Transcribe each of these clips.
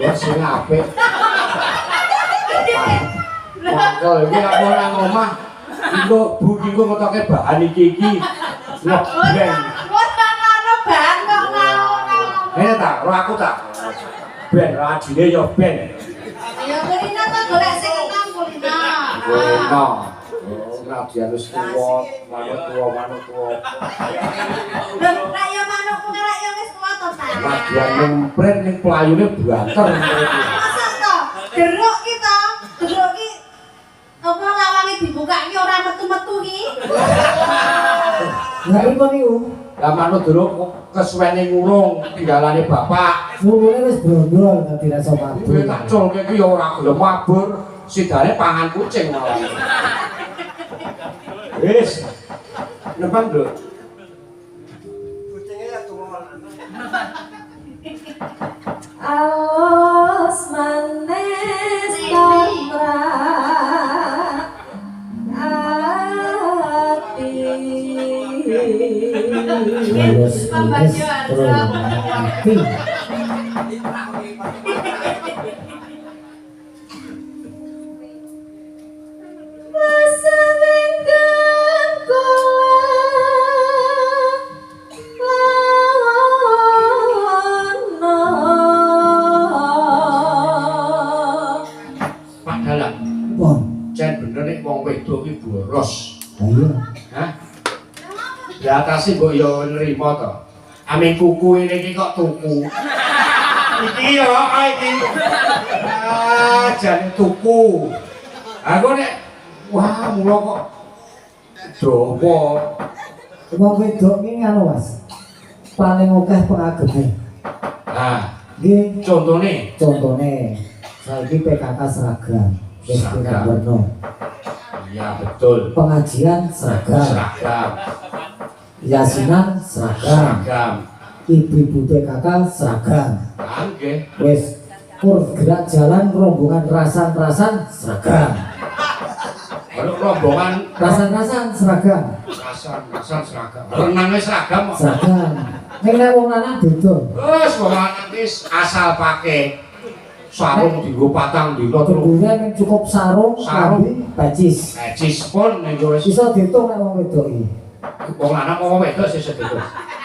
Ya sing apik. Monggo iki aku nang omah. Engko Bu engko ngetoke bahan iki. Ngebleng. Ora ngono bahan kok ngono. Tak, ro aku tak. Ben ra adine ya ben. Ya kulina tak golek sing enom kulina. Kulina. Radian wis tuwa, manuk tuwa. Lah ya manukku ngarek ya wis tuwa to ta. Radian nyempret ning playune banter. Masa to? Deruk ki to. Deruk ki apa lawange dibukake ora metu-metu ki. Lah iku niku. Lah manuk durung kesuwene ngurung tinggalane bapak. Mulune wis brondol dadi rasa mabur. Kuwi tak colke ki ya ora gelem mabur, sidane pangan kucing malah. Wis. Nempang, Bro. Kucingnya ya tuwa. Aos manes tamra ati. Terus wong wedok iki boros. Ayo. Hah? Di atas mbok yo nrimo to. Aming kuku ini iki kok tuku. Iki yo iki. Jane tuku. Aku nek wah mulo kok drowo. Wong wedok iki ngono Mas. Paling akeh pengageme. Nah, Nggih, contone saiki PKK seragam. Wis pirang warna. Iya betul. Pengajian seragam. Seragam. Yasinan seragam. Seragam. Ibu-ibu PKK seragam. Nggih. Wis kur gerak jalan rombongan rasan-rasan seragam. Kalau rombongan Rasan-rasan seragam. rasan seragam. Renangnya seragam. Seragam. Nek nek wong lanang beda. Wes wong lanang wis asal pakai sarung dienggo patang dina terus. Kemudian yang cukup sarung, lambi, bacis. Necis pun ning wis Bisa diitung nek wong wedok iki. wong lanang wong wedok sing segitu.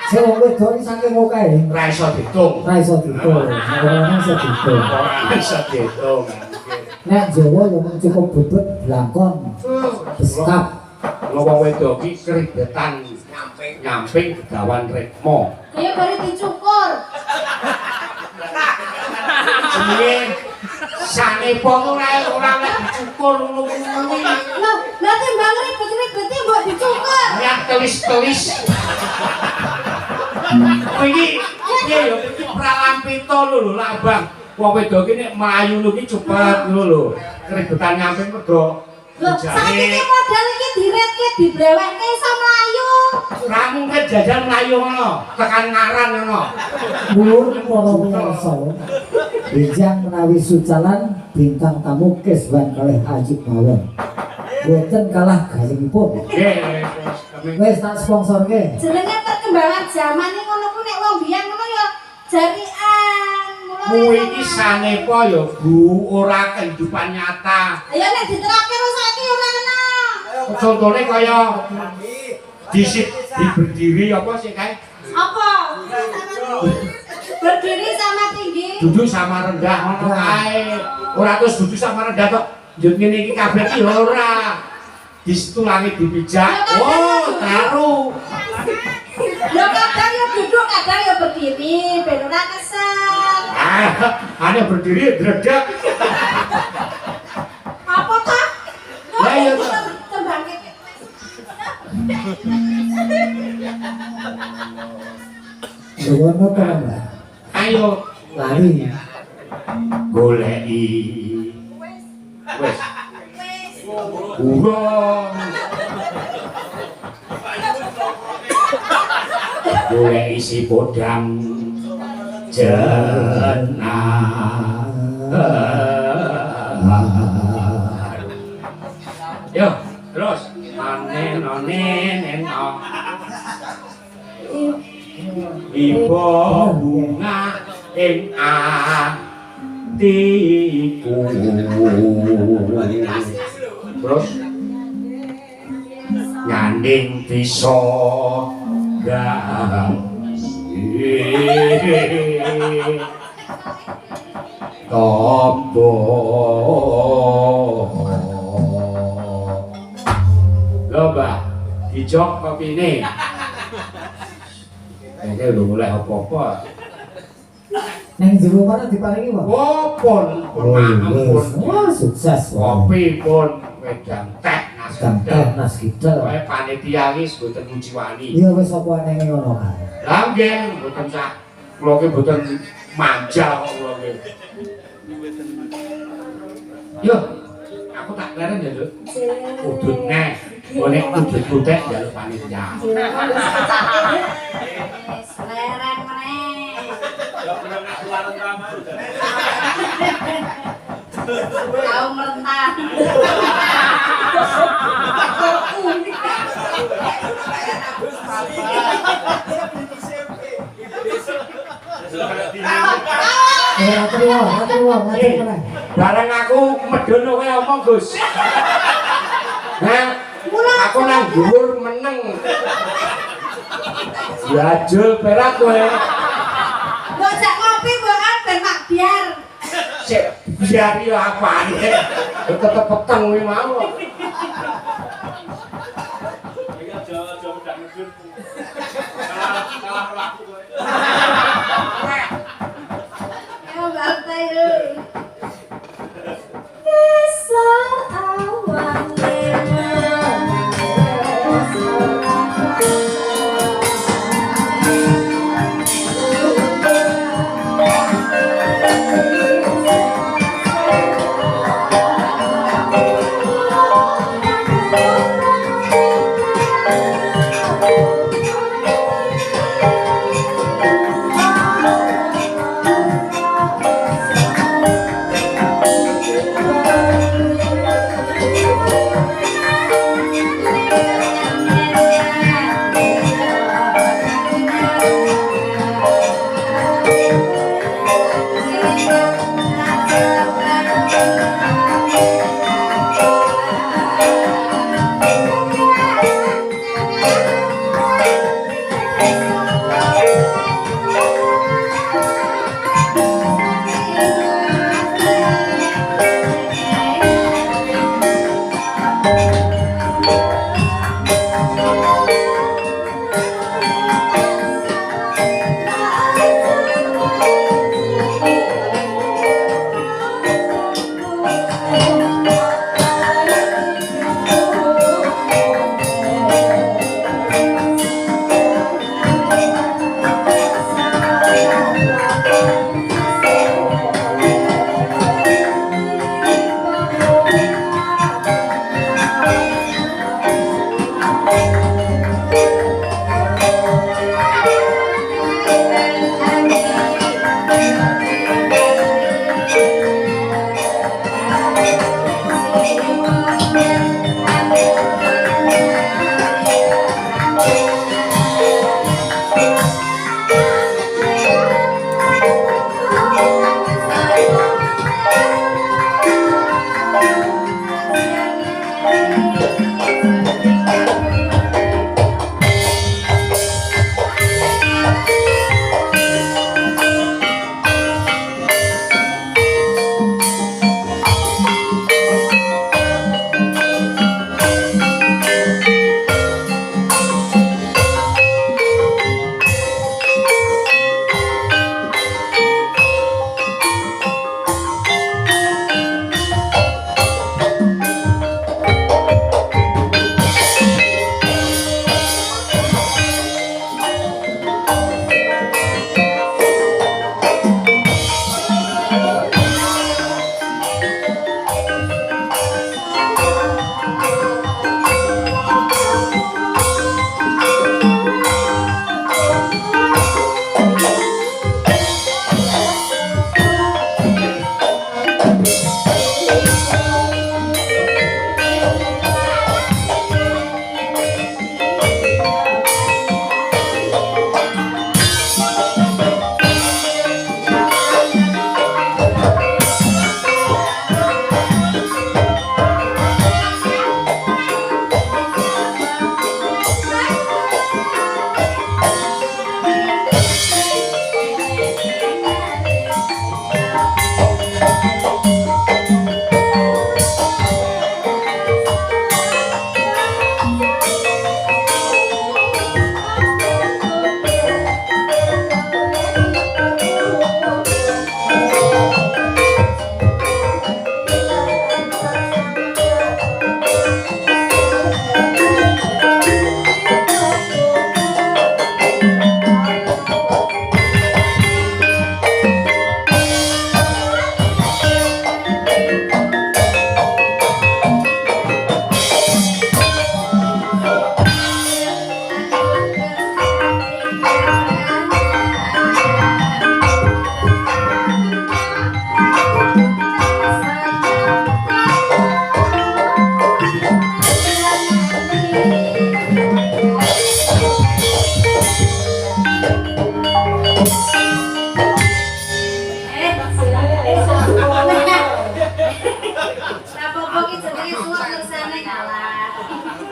Sing wong wedok iki saking akeh. Ora iso diitung. Ora iso diitung. Nek lanang iso diitung. Ora iso diitung. Nek Jawa yo mung cukup bebet blangkon. Beskap. Kalau wong wedok iki keribetan nyamping begawan rekmo. Kaya baru dicukur. Jenenge sanepo ora nek dicukur ngono kuwi. Lah timbang ribet-ribet mbok dicukur. Ya telis-telis. Iki piye yo iki pralampita lho lah Bang. Wong wedok iki nek mlayu iki cepet ngono lho. Keribetan nyamping mergo Loh, saiki modal iki diretke diblewekke iso mlayu. Ra mungkin jajan mlayu ngono, tekan ngaran ngono. Mulur para pirsa. Bijang menawi sucalan bintang tamu keswan kalih ajib mawon. Boten kalah gayengipun. Nggih, Wis tak sponsorke. Jenenge perkembangan zaman iki ngono ku nek wong biyen ngono ya jarian. kuwi iki sanepa ya Bu, ora kehidupan nyata. Ayo nek diterapke karo saiki ora kena. Contone kaya berdiri apa sih kae? Apa? Berdiri sama tinggi. Duduk sama rendah ngono kae. Ora terus duduk sama rendah tok. Njut ngene iki kabeh iki ora. Distulangi dipijak. Oh, taruh. Ya kadang ya duduk, kadang ya berdiri, ben ora kesel. Hanya berdiri dredeg. Apa ta? Ya, ya, Kok Ta. tembangke. Sewono to Mbak. Ayo Lari. goleki. Wes. Burung. Goleki si podang jenah. Yo, terus. Anen. iba bunga ing atiku. Terus nyanding bisa tombo lomba dijok kopine ini lho oleh apa-apa Neng jero mana diparingi, Pak? oh pun ampun Wah, sukses. kopi pun wedang teh Dan teh nas kita. Pokoke panitia iki mboten muji wani. Iya wis apa nenge ngono kae. Lah nggih mboten sak kula ki mboten manja kok kula ki. Yo, aku tak leren ya, Duk. Udut neh. Boleh udut kutek njaluk panitia. Wis leren meneh. Kau merentan. Ngatur meneh. Bareng aku medhono kowe omong, Gus. Hah? Aku nang dhuwur meneng. Diajul perak kowe. Mbok jak ngopi mbokan ben mak biar. Sik biar yo apane. Tetep peteng kuwi mau. Ayo bantai euy. Esok awan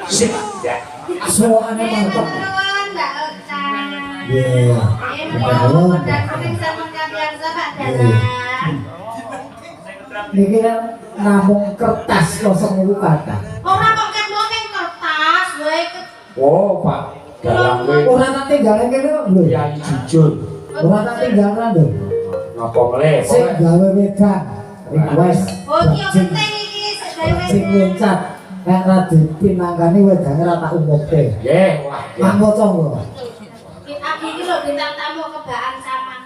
Sip, ya. Suaranya mantap. Nuwun Mbak Ucan. Iya. Menawa modal kuning sampun kabiasa Pak Dalang. Niki kan namung kertas 0.000 kata. Ora kok ketmoking kertas, wae Oh, Pak Dalang kowe Ora tak tinggalin kene kok lho. kiai jujur. Ora tak tinggalin lho. Napa meleh? Sing gawe wedan request. Oh, iki yo penting iki sik gawe. Sing loncat nek ra dipinangkani wedane ra tak umumke. Nggih, wah. Mangko conggo. Abi iki lho bintang tamu kebaan samang.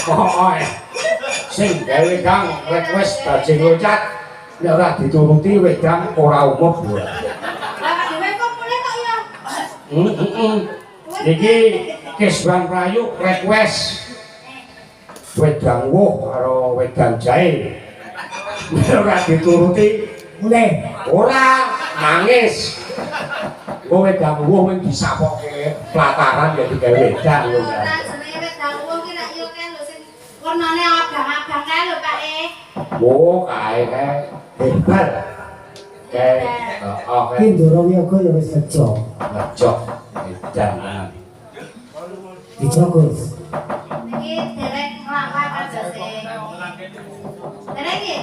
Oh, sing gawe kang request bajing loncat nek ora dituruti wedang ora umum. Lah dhewe kok mulih kok ya. Niki Kesban Prayu request wedang woh karo wedang jahe. Nek ora dituruti Mulai. ora nangis. Oh wedang woh wing disapoke plataran ya digawe wedang lho. Ora jenenge wedang wong ki nek yo kan lho sing warnane abang-abang kae lho Pak e. Oh, kae hebat. Kae oh Ki Ndoro Wiyoga ya wis nejo. ngejok wedang. Dijogos. Iki dereng nglawak aja sing. Dereng iki.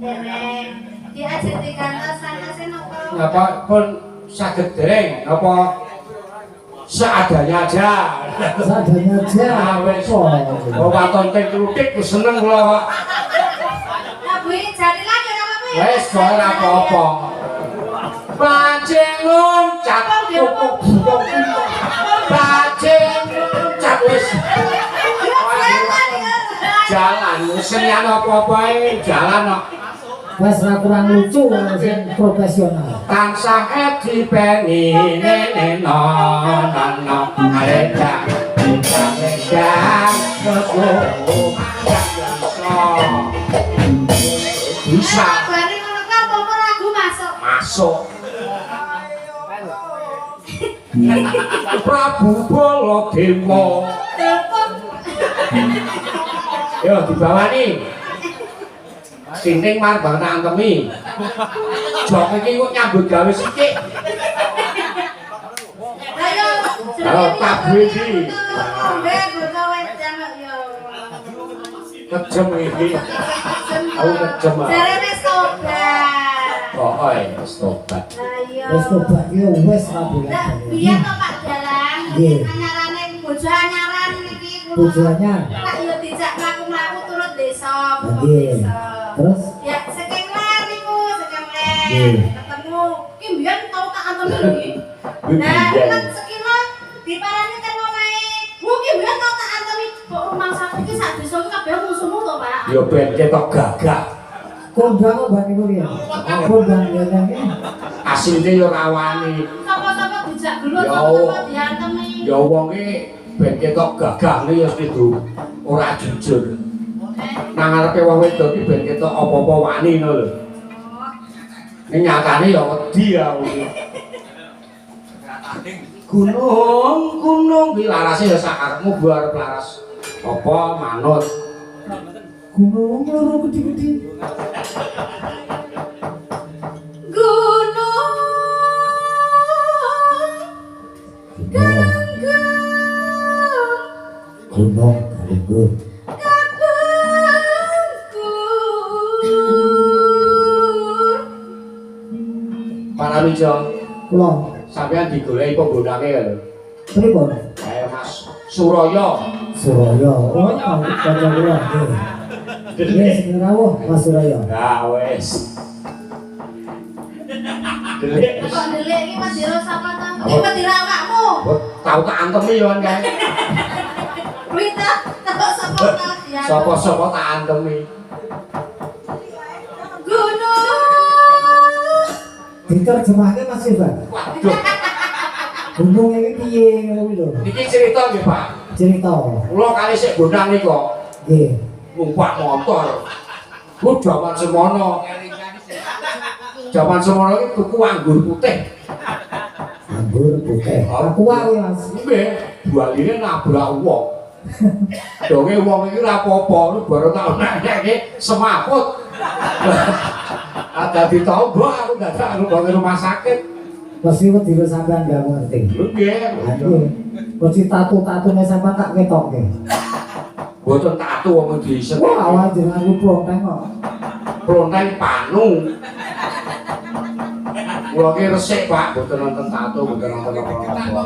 Dereng. Diajak digantos sana sing nopo. Napa pun saged dereng napa seadanya aja. Sadanya aja. Ah, wis. Apa? Oh, waton teh kluthik wis seneng kula kok. Lah Bu jari lagi ora apa-apa ya. Wis kok ora apa-apa. Bajing loncat kuku bukuk. Bajing loncat wis. Jalan senian apa-apa jalan kok. Wes ra kurang lucu sing profesional. Tansah dipeni nene no aleda aleda bisa Bari ngono ka apa lagu masuk. masuk Prabu Baladewa Telepon. yo dibawani Sinting mar bang tak antemi. Jok iki kok nyambut gawe sithik. Ayo. Halo, tabu iki. Mbek bodo wedang kok yo. Kejem iki. Aku kejem. Jare wis tobat. Oh, wis tobat. Lah iya. Wes tobat yo wes ra boleh. Lah biyen to Pak Dalang, Nggih. anyarane bojo anyaran iki kula. Bojo anyar. Pak yo dijak mlaku-mlaku turut desa. Nggih. Terus Ya saking ler niku, saking ler. Nggih. Ketemu ki mbiyen tau tak antemi lho iki. Nah, kan sekilo diparani teng omahe. Bu ki mbiyen tau tak antemi kok rumah saku ki sak desa ki kabeh musuhmu to, Pak. Yo ben ketok gagah. kondang kok bani kuwi. Kondang ya nang iki. Asline yo rawani. Sapa-sapa dijak gelut, Yo. sapa-sapa diantemi. Ya wong iki ben ketok gagah ne ya kudu ora jujur. Nang ngarepe wong wedok iki ben ketok apa-apa wani ngono lho. Ning nyatane ya wedi ya. Gunung ki larase ya sak arepmu bu arep laras. Apa manut? Gunung loro gede-gede. Gunung Gunung Galunggung. Para wijo, Kula sampean digoleki pembonange lho. pripun? Kae Mas Suraya. Suraya. Oh, kanca kula nggih. Wis ngrawuh Mas Suraya. Ya wis. Delik. Kok ndelik iki Mas Dira sapa ta? Iki pedira awakmu. Tau tak antemi yo kae. Kuwi ta kok sapa ta dia? Sapa-sapa tak antemi. Gunung. Diterjemahke Mas Ivan. Waduh, Gunung iki piye ngono kuwi lho. iki cerita nggih, Pak. Cerita. Kula kali sik bonang nika Nggih. numpak motor. Ku jaman semono. Jaman semono iki tuku anggur putih. Anggur putih. Aku wae Mas. Nggih, baline nabrak wong. Donge wong iki ora apa-apa, baru tak nek semaput. Ada ditombo aku dadak aku bawa rumah sakit. Mesti wedi sampean gak ngerti. Nggih. Aduh. Mesti tatu-tatune sampean tak ketokke. Boten tatu wong dhisik. Wah, awak jenengan ku pronteng kok. Pronteng panu. Kula ki resik, Pak, boten nonton tatu, boten nonton apa-apa.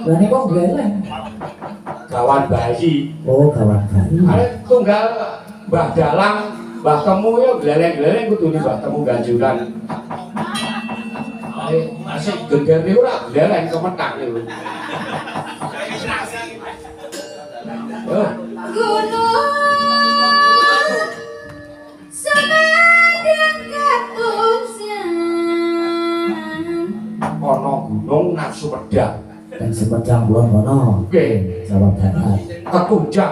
Lah niku kok gleleng. Gawan bayi. Oh, kawan bayi. Are tunggal Mbah Dalang, Mbah Temu ya gleleng-gleleng kudu Mbah Temu ganjuran. Asik geger niku ora gleleng kemetak niku. Gunung semadang katungsan Ana gunung nafsu pedang. Dan semedang belum kono. Oke. Jawa Barat. Ketunjang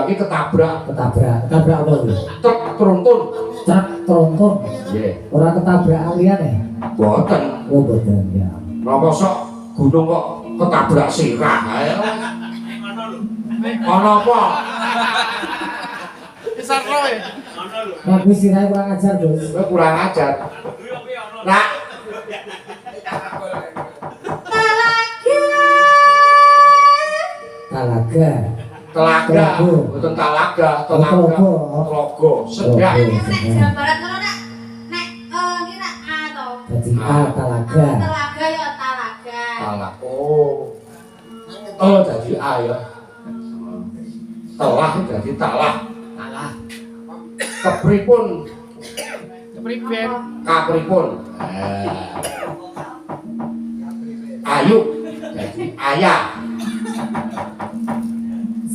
iki ketabrak Ketabrak apa itu? truk tronton. Truk tronton. Nggih. Orang ketabrak liyane. Boten. Oh, boten ya. Napa sok gunung kok ketabrak sirah ae. Ana apa? Tapi sirahe kurang ajar, Gus. Kowe kurang ajar. Nak, Talaga. telaga, boten talaga, telaga, telaga, sedak. nek Jawa Barat ngono nek iki nek A to. Dadi A talaga. Telaga ya talaga. Talak. Oh. Oh, dadi A ya. Telah dadi talah. Talah. Kepripun? Kepriben. Kapripun? Ayu dadi ayah.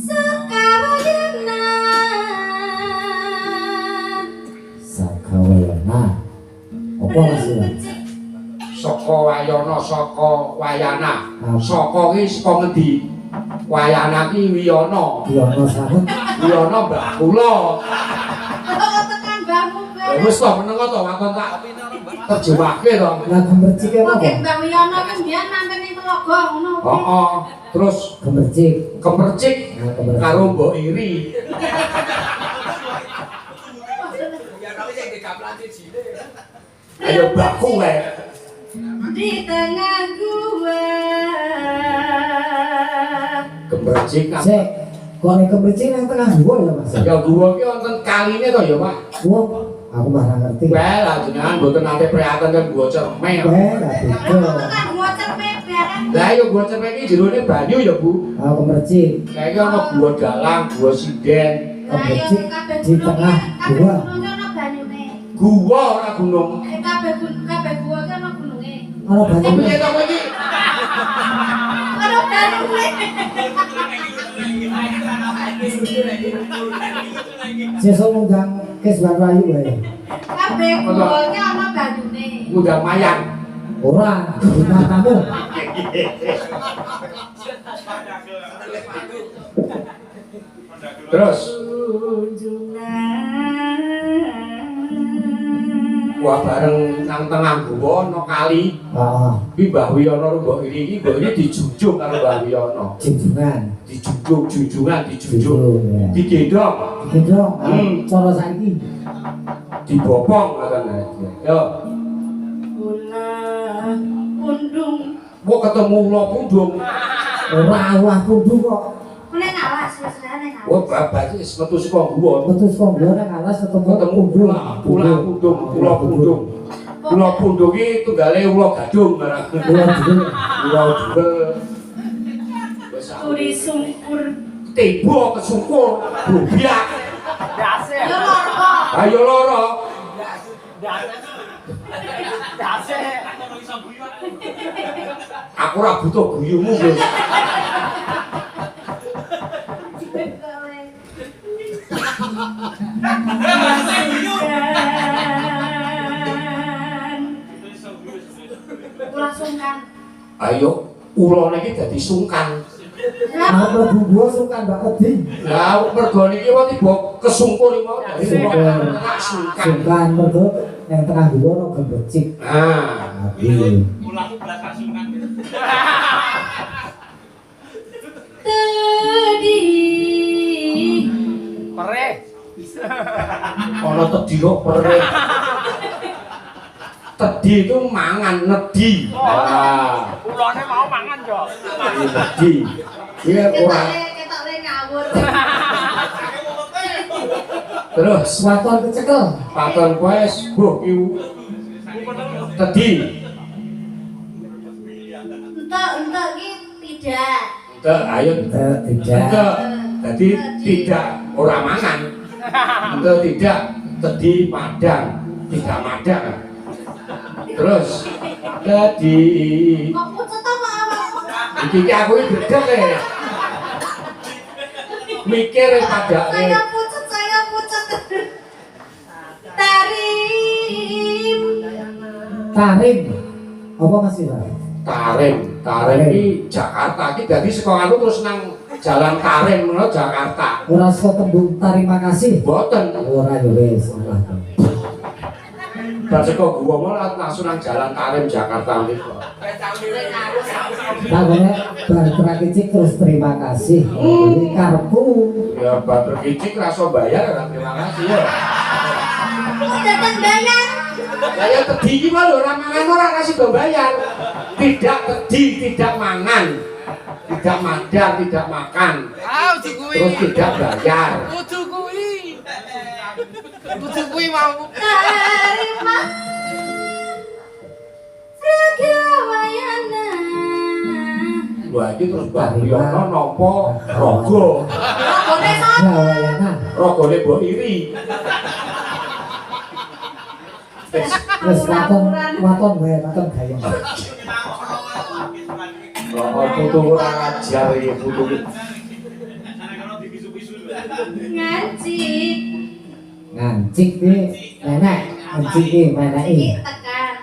Sekawayana. Sakawayana. Apa maksudnya? Saka wayana, saka wayana. Saka ki saka ngendi? Wayana ki wiyana. Yono sahabat. Wiyana mbah kula. Tekan mbahmu kowe. Wis to menengo to wakon tak terjemahke to. Lah gemercike apa? Oke, Mbak Wiyono kan biyen mampir ning Telaga ngono. Heeh. Terus Gemercik. kemercik Nah, gemercik. karo mbok iri. Ayo baku wae. Di tengah gua. Kemercik kan. Sik, kok nek gemercik nang tengah gua ya, Mas? Ya gua ki wonten kaline to ya, Pak. Gua aku mah ora ngerti. Wae lah jenengan mboten nate prihatin kan gua cermeh. Lah beda. Tekan gua cepet bareng. Lah ya gua cermeh iki jerone banyu ya, Bu. Aku gemercik. Kayak ana gua dalang, gua sinden. Gemercik di tengah gua. Gunung ono banyune. Gua ora gunung. Kabeh gua ki ono gununge. Ana Piye banyu. to kowe iki? Ono banyune. Sesuk ngundang Keswan Rayu wae. Kabeh gua ki ono banyune. Ngundang mayang. Ora, bintang tamu. Terus gua bareng nang tengah gua ana kali. Heeh, Iki Mbah Wiyono karo Mbok Iri iki Mbok Iri dijunjung karo Mbah Wiyono. junjungan. Dijunjung, junjungan, dijunjung. Junjung ya. Digendong, Gendong, cara saiki. dibopong katanya. Yo, Ulah undung. mau ketemu ulo pundung. Ora awah kudu kok. Kene ngawas wis nek Wah, ngawas. babat iki metu saka gua. Betus kok gua nang alas ketemu Ketemu ulo pundung, ulo pundung. Ulo pundung iki tunggale ulo gadung barang. Ulo dhewe. Ulo dubel. Wis Turi sungkur. tiba kesungkur, bubiak. Dase. Yo loro. Ayo loro. Dase. Aku ora butuh guyumu, Gus. Ulah sungkan. Ayo ulone iki dadi sungkan. Lah Apa bumbu sukan Mbak Edi? Lah mergo niki wae tiba kesungkur iki mau dadi sungkan. Sukan mergo yang tengah gua ono gemercik. Ah, Iya. Ulangku belakang sungan. tadi Pere. ana tedhi kok perih. tedi itu mangan nedi. Nah, Ulone mau mangan yo. nedi. Iya ora. Ketokne ngawur. Terus Waton kecekel. paton wes buh iku tedi. Entuk iki tidak. Entek ayo Tidak. entek. Jadi tidak ora mangan. Entek tidak tedi padang, tidak madang. Terus tedi Kok pucet to kok awakmu? iki aku iki gredeg e. Mikir padake. Saya pucet. Tarim. Tarim. Apa masih Pak? Tarim iki Jakarta iki dadi saka anu terus nang Jalan Tarim menawa Jakarta. Ora saka tembung terima kasih. Mboten. Ora ya wis salah. Bar saka gua malah langsung nang Jalan Tarim Jakarta niku. Tangane bar trakicik terus terima kasih. Ini karepku. Ya bar berkicik rasa bayar ora terima kasih ya. Kok datang bayar? Lah ya tedi iki mah lho ora mangan ora kasih do bayar. Tidak tedi, tidak mangan. Tidak madang, tidak makan. Ah, uji kuwi. Terus tidak bayar. Kudu kuwi. Kudu kuwi mau. Tarima. Ragawayana. Wah iki terus Mbak Riono nampa raga. Rogone sapa? Gawayana. Ragane mbok iri. Wis waton wae waton gayeng. Oh, putu ora ajar iki putu. Ngancik. Ngancik iki nenek, ngancik iki Iki meneki. tekan.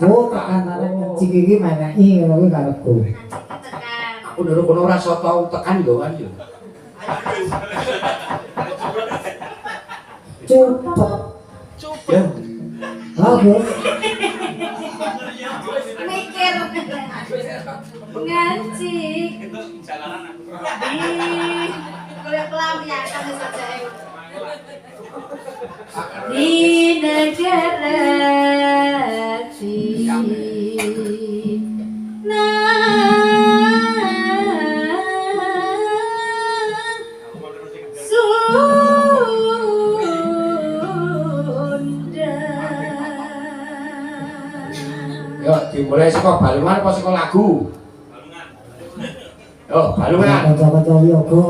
Oh, tekan arek ngancik iki meneki ngono kuwi karepku. Ngancik tekan. Aku nurut kono ora iso tau tekan yo kan yo. Cepet. Ya, Bagus. Mikir. Ngancik. Ih, kulit pelampiasan saja. Di negara Sunda. yo dimulai saka balungan apa saka lagu? Yo, balungan. Kanca-kanca wiyaga.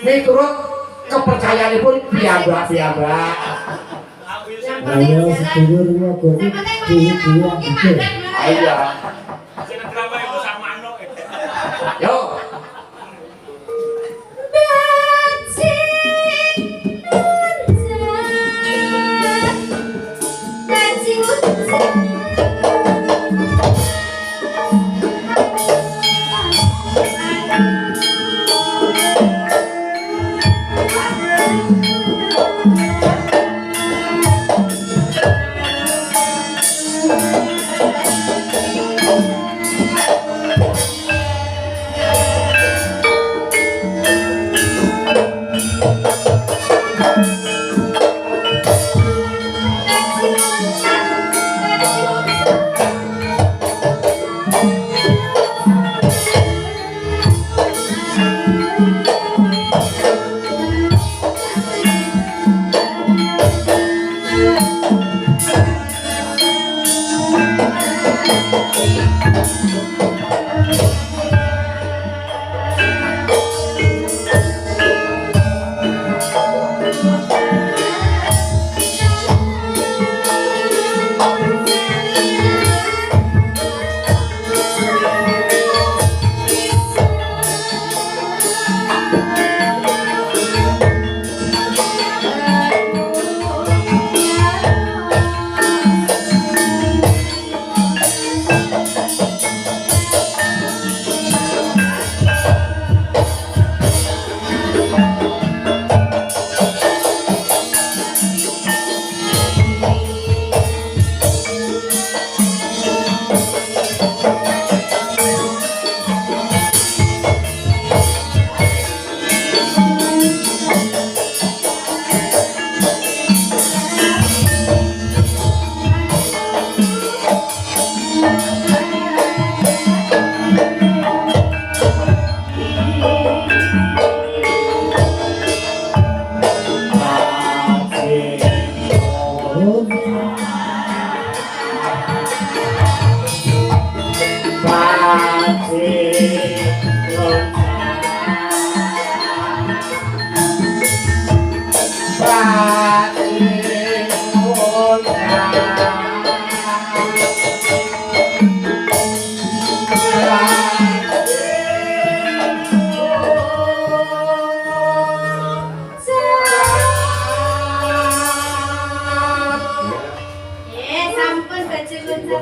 Miturut kepercayaanipun piyambak-piyambak. Ayo sedulur wiyaga iki dhewe-dhewe iki. Iya. Yo.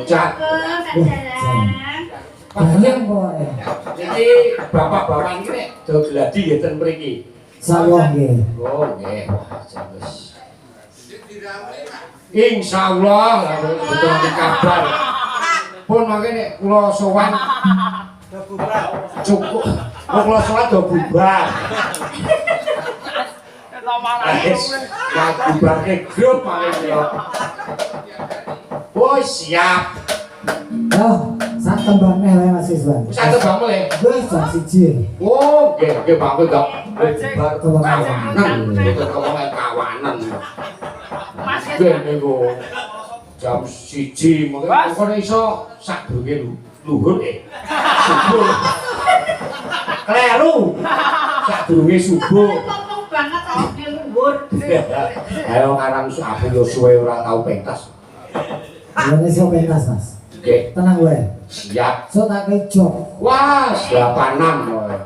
Cat. Bayang kok. Iki bapak-bapak iki nek do gladi nggih ten mriki. Sawah nggih. Oh nggih, wah bagus. Insyaallah betul kabar. Pun mangke nek kula sowan cukup. Kok kula sowan do bubar. Wis, ya bubarke grup mangke kula. Oh siap. Yo, sak tembang neh wae Mas Iswan. Sak tebang mulai. Wis jam 1. Oh, nggih mangke kok bubar Kawanan. itu ngomong kawanan. Nggih niku jam 1 mengko iso sadurunge luhur subuh. Kleru. Sadurunge subuh. Ngomong banget awake luhur. Ayo ngarang aku yo suwe ora tau pentas. Lha iso pentas Mas. Nggih, Tenang wae. siap. So tak kei job. Wah, 86 kowe.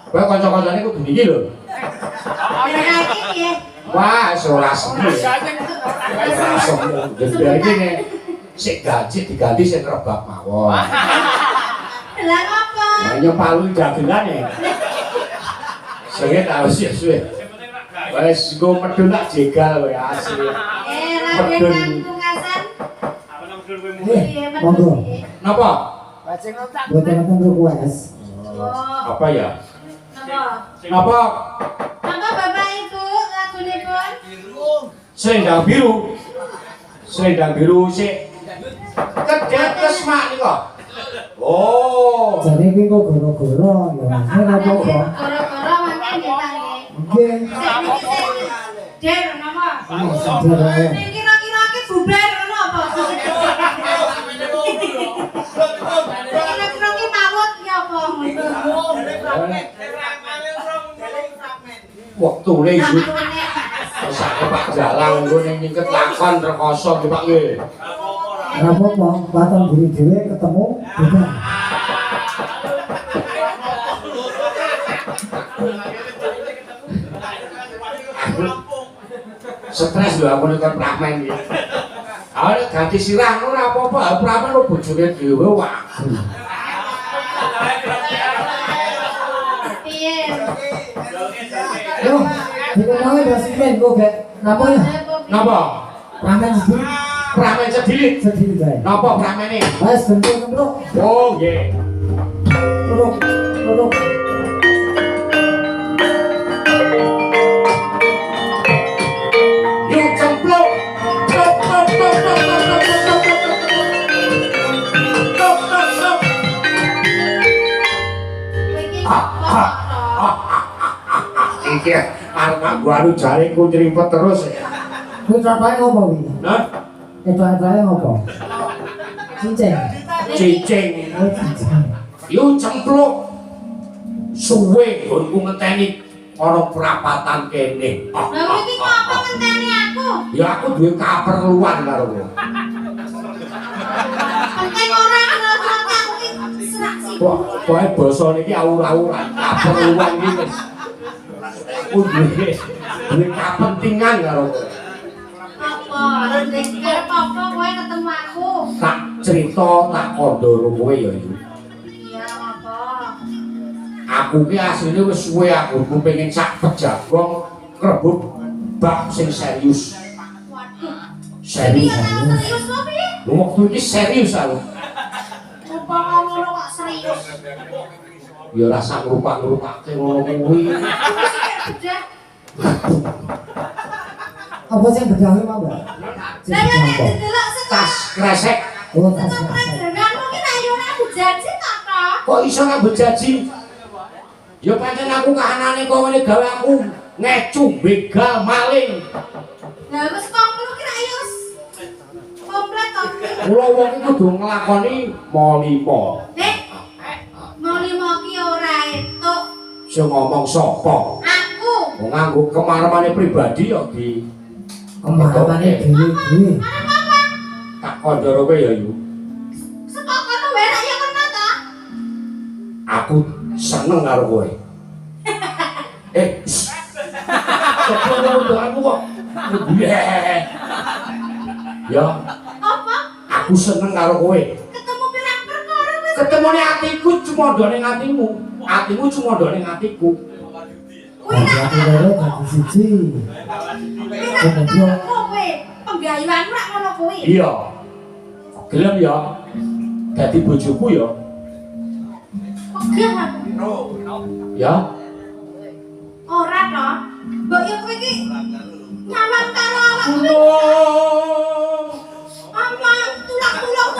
Kowe kanca-kancane kudu iki lho. Berarti nggih. Wah, ora seni. Ora sombong. Jadi iki nek sik gaji diganti sing rebab mawon. Lah apa? Lah nyepalu dagelane. Sing tak wis suwe. Wes go medun tak jegal kowe asli. Raden Pungkasan. Monggo. Napa? Buat teman-teman request. Oh, Apa ya? napa? Napa? Napa Bapak Ibu lagunipun? Selendang biru. Selendang biru sik kedetes mak nika. Oh. Jadi iki kok goro-goro ya. Ora apa-apa. Goro-goro mangke ditangi. Nggih. Der napa? Saudara. Ning kira-kira iki bubar ngono apa? Kira-kira iki mawut ya apa? Waktune iki sak Pak Jalang nggo ning nyingket lakon rekoso ki Pak nggih. Ora apa-apa, baton buri dhewe ketemu beda. Stres lho aku nek pramen iki. Awake ganti sirah ora apa-apa, pramen lo bojone dhewe wagu. Piye? Yo, dikenalnya Mas Iswan kok gak napa ya? Napa? Ramen sedih, Pramen sedilit. sedih guys. Napa pramene? Mas bentuk kemruk, Oh nggih. turuk, turuk. Yuk cemplung. Tok tok tok tok tok tok tok tok. Tok tok tok. Iki kok Iki arep gua anu jare ku nyrimpet terus. Kuwi trapake ngopo kuwi? Nah, Trapake ngopo? Cincin. cicing. Oh, cincin. Yuk cemplung. Suwe gonku ngenteni ana perapatan kene. Lha iki kok apa ngenteni aku? Ya aku duwe kaperluan karo kowe. Penting ora ngerti aku iki serak sih. Kok kowe basa niki awur-awuran kaperluan iki wis. Aku duwe kepentingan karo kowe. Apa? Nek apa kowe ketemu aku? Tak cerita tak kandha kowe ya iki. Iya, apa? Aku ki asline wis suwe aku pengen sak pejagong ngrebut bab sing serius. Waduh. Serius. Iya, tak serius kok piye? Lu waktu iki serius aku. Apa ngono kok serius? Ya rasa ngrupak-ngrupake ngono kuwi. Udah. Apa sih bedawi mau Mbak? Lah ya nek delok Tas kresek. Oh, tas sekolah kresek. jenenganmu ki nek yo aku janji ta to? Kok iso ngambet janji? Ya pancen aku kahanane kowe ngene gawe aku ngecu, begal, maling. Lah wis kok ngono ki nek yo wis komplit to. Kula wong iki kudu nglakoni molimo. Nek mau limo ki ora entuk. Sing ngomong sapa? Aku. Wong nganggo kemaremane pribadi ya di Kemaramane dhewe-dhewe. Arep apa? tak kandha kowe ya yu. Saka kono wae nek yo kena to. Aku seneng karo kowe. Kok ngono aku kok. Ya, Apa? aku aku seneng karo kowe. Ketemu pirang perkara wis. Ketemune atiku cuma ndone atimu. Atimu cuma ndone atiku. Kuwi nak Aku loro dadi siji. Kemudian kowe penggayuanmu rak ngono kuwi. Iya. Gelem ya. Dadi bojoku ya. Pegah aku. Ya. Ora to. Mbok yo kowe iki nyawang karo awakmu. No. Apa tulang-tulang.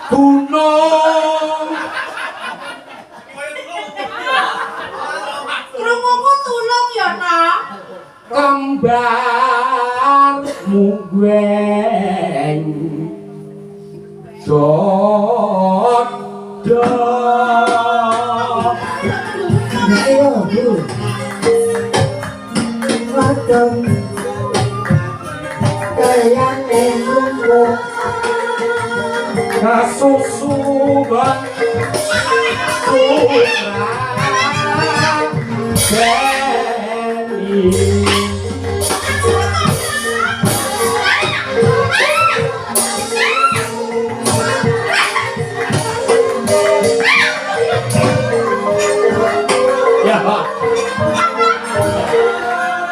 Gunung. Krungumu tulung ya to. Kembarmu gweng. Dot. ayo Bu. Wadon kayang engko Kasusuban putra Beni. Ya Pak.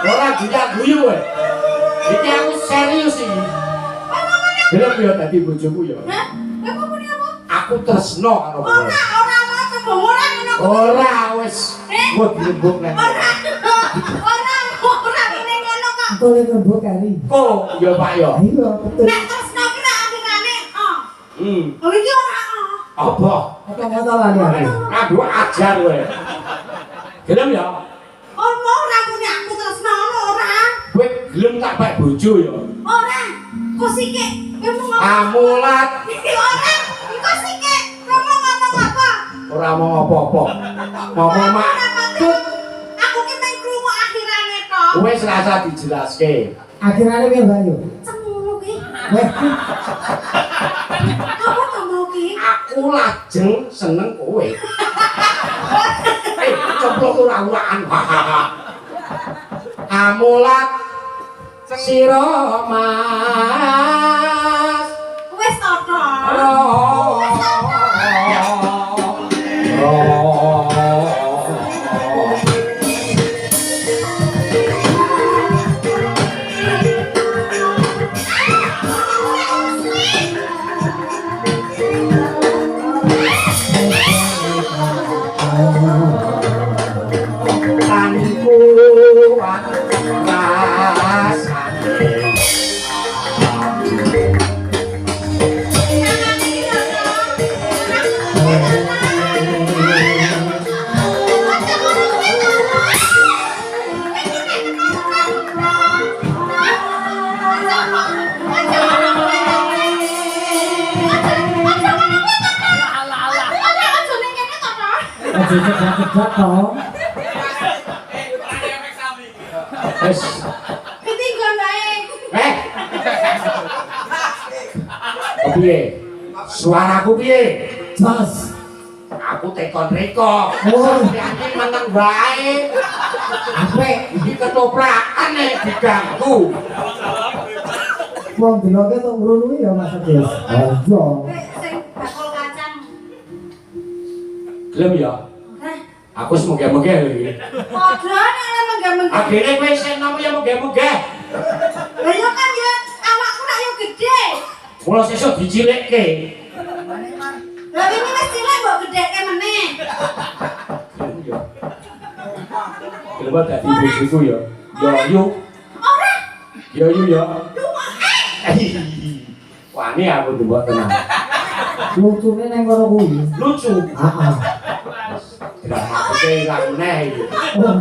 Ora guyu kowe. Iki aku serius iki. Gelem yo dadi bojoku yo. Hah? Kowe muni apa? Aku tresno karo kowe. Ora mau kebohongan ngono kuwi. Ora wis mbok dirembuk nek. Ora muni ngono kok. Engko lek rembuk kari. Kok ya Pak yo. Iya betul. Nek tresno ki nek akhirane Hmm. Oh iki ora Apa? Kata-kata lali aku. Aduh ajar kowe. Gelem ya? ora muni aku tresno ngono ora. Kowe gelem tak bae bojo ya. Ora. Kok sike kowe mau ngomong Amulat ora. Kok sike ngomong apa? ora mau apa-apa. Ngomong mak tut Aku ki mung krungu akhirane to. wis rasa dijelaske. Akhirnya piye Mbak Yu? Cemulu ki. Weh, Apa to mau ki? Aku lajeng seneng kowe. Coplok ura-uraan. Amulat sira Mas. Wis to to. aja cedak-cedak dong. Wis. Ketinggon bae. Piye? Suaraku piye? Jos. Aku tekon reko. Oh. Sampeyan meneng wae. Apik. Iki ketoprakan nek diganggu. Wong deloke tok ngrunu ya Mas Agus. Ayo. Sing bakul kacang. Gelem ya? Hah? Aku semoga-moga iki. Padha nek menggah-menggah. Akhirnya kowe sing nomo ya moga-moga. Lah yo kan ya awakku rak yo gede. Mula sesuk dicilikke. Lah ini wis cilik mbok gedhekke meneh. Gelem ya. Gelem dadi bojoku ya. Ya yuk. Ora. Ya yuk ya. Lu Wani aku mbok tenang. Lucune nang kono kuwi. Lucu. Heeh. Drama iki ilang meneh iki. Oh,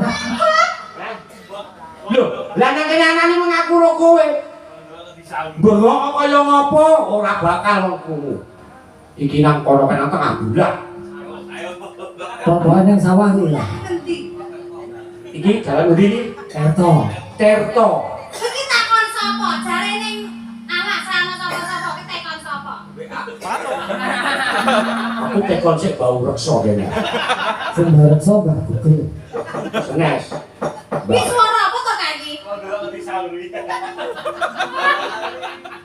Lho, lah nang kene anane mengaku karo kowe. Bengok kaya ngopo ora bakal wong krungu. Iki nang kono kan tengah bulan. Pokoknya yang sawah kuwi ya. endi? Iki jalan ngendi iki? Kerto. Tirta. Iki takon sapa? Jare ning anak sana sapa-sapa ki takon sapa? Aku tekon sik bau reksa kene. Sing bareng Mbah Google. Senes. Iki suara apa to kak iki?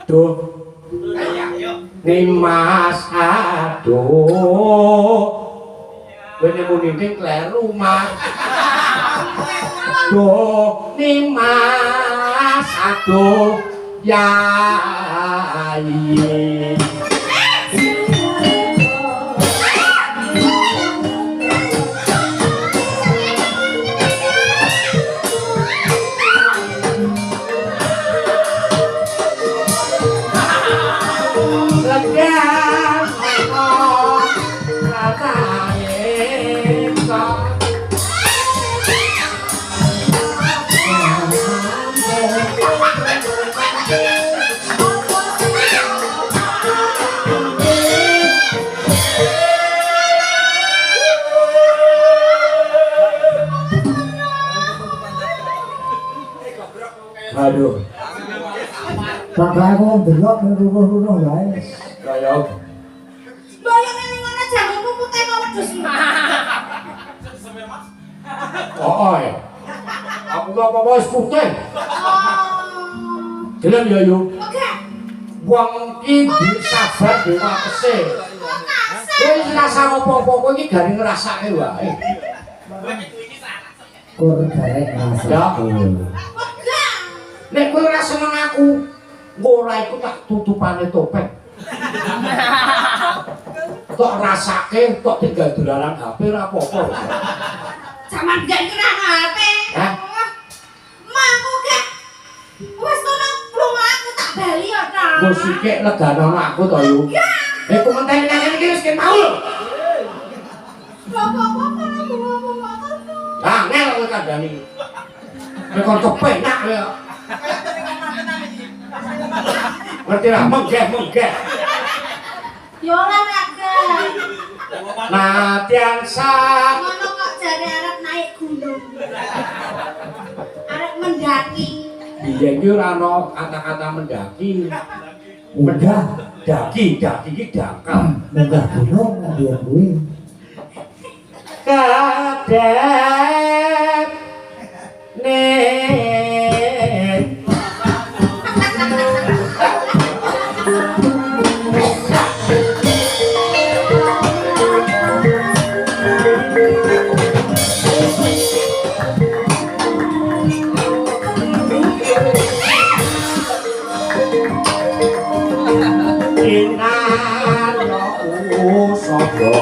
Duh. Nimas aduh. Kowe muni ning kleru Mas. Duh Nimas aduh yai. Aduh. Sampai aku delok ruruh-ruruh wae. Kaya Bayang ning ngono jamumu putih kok wedhus. oh. Aku gak apa-apa wis putih. Jalan ya yo. Oke. Wong iki sabar dewa kese. Kowe rasa apa-apa kowe iki garing ngrasake wae. Kur garek rasa. Ya. Nek kowe ora seneng aku, ora iku tak tutupane topeng. Tok rasake, tok tinggal dolanan HP ora apa-apa. Zaman gak kira HP. Hah? Mangku ke. Wes kono lunga aku tak bali ya ta. Nggo sikik legano aku to yo. Kowe ngenteni iki wis mau lho. Apa-apa ngomong-ngomong. Ah, ngel kowe kandhani. Nek kon kepenak ya. Ngerti lah, menggeh. Ya ora raga. Nadyan sak Ngono kok jare arep naik gunung. Arep mendaki. biyen iki ora ana kata-kata mendaki. Munggah, Daki iki dangkal. munggah gunung ngandian kuwi. Kadep nek inano usodo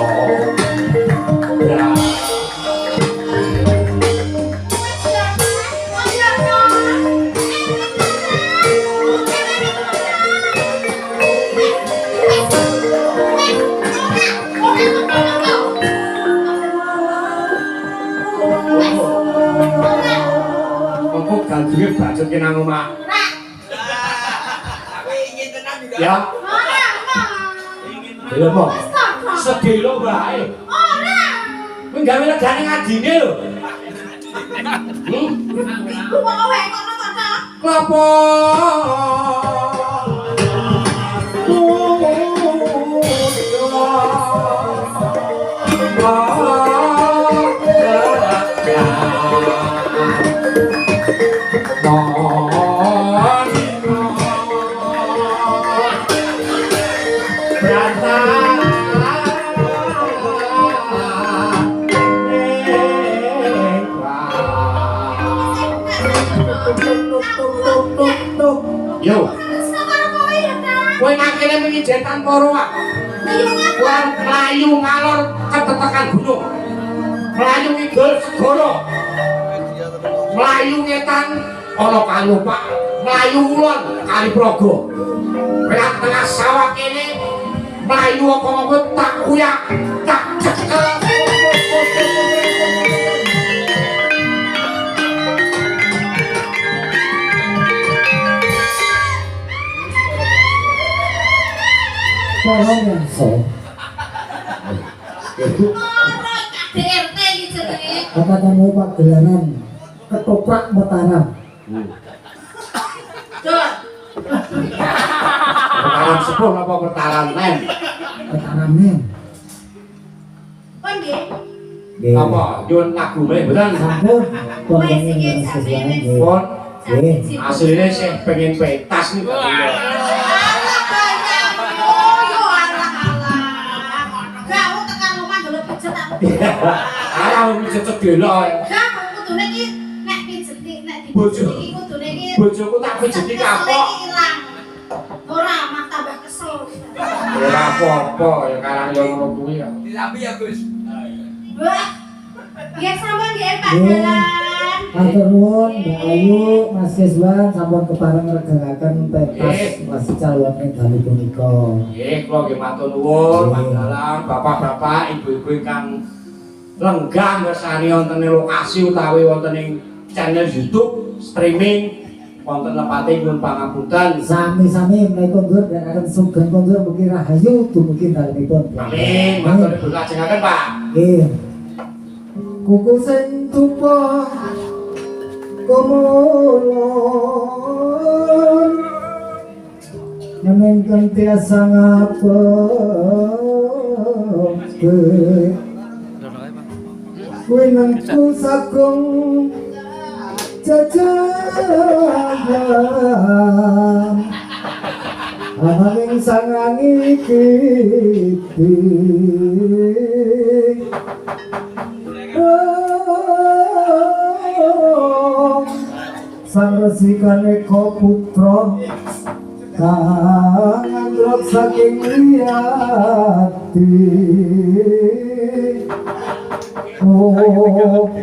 Engko ganjenge bacet ki nang omah. Ya, lha apa? Sedelo wae. Kowe gawe legane ngadine lho. Klopo. Yo, kowe ngakene mengijetan para wak. Kowe mlayu ngalor ketetekan gunung. Mlayu ngidul segara. Mlayu ngetan ana Kalopak, mlayu ulon Kali Praga. Kowe tengah sawah kene mlayu apa-apa tak kuyak, tak cekel. Tolong yang so. KDRT iki jenenge. Kata kamu Pak Gelanan ketoprak Mataram. Dor. Pertaran sepuh apa pertaran men? Mataram nen. Kon nggih. Nggih. Apa? Nyuwun lagu meneh mboten? Sampun Wes pokoknya iki yang jane sesuai wis. nggih. Pun Asline sih pengen petas nih Pak. Alah banyak. Oh, yo alah. Gak tekan omah delok pijet aku. Ala wong cecek delok. Gak kudune iki nek pijeti nek Bojo. iki kudune iki. Bojoku tak pijeti kapok. Ilang. Ora mah tambah kesel. Ora apa-apa ya karang yo ngono kuwi ya. Dirapi ya Gus. Wah. Ya sampean nggih Pak Dalan. Matur nuwun Mbak Ayu, Mas Keswan sampun kepareng regangaken pepas Mas calon dalu punika. Nggih, kula nggih matur nuwun panjenengan bapak-bapak, ibu-ibu ingkang lenggah ngersani wonten ing lokasi utawi wonten ing channel YouTube streaming wonten lepate nyuwun pangapunten. Sami-sami menika kondur dan akan sugeng kondur mugi rahayu dumugi dalemipun. Amin, matur nuwun lajengaken Pak. Nggih. Kuku sing tuwa kumulon menengken tiasa ngapok kuwi nengku sagung jajahan ananging sangang iki sang resikane ko putra kang androk saking liyati oh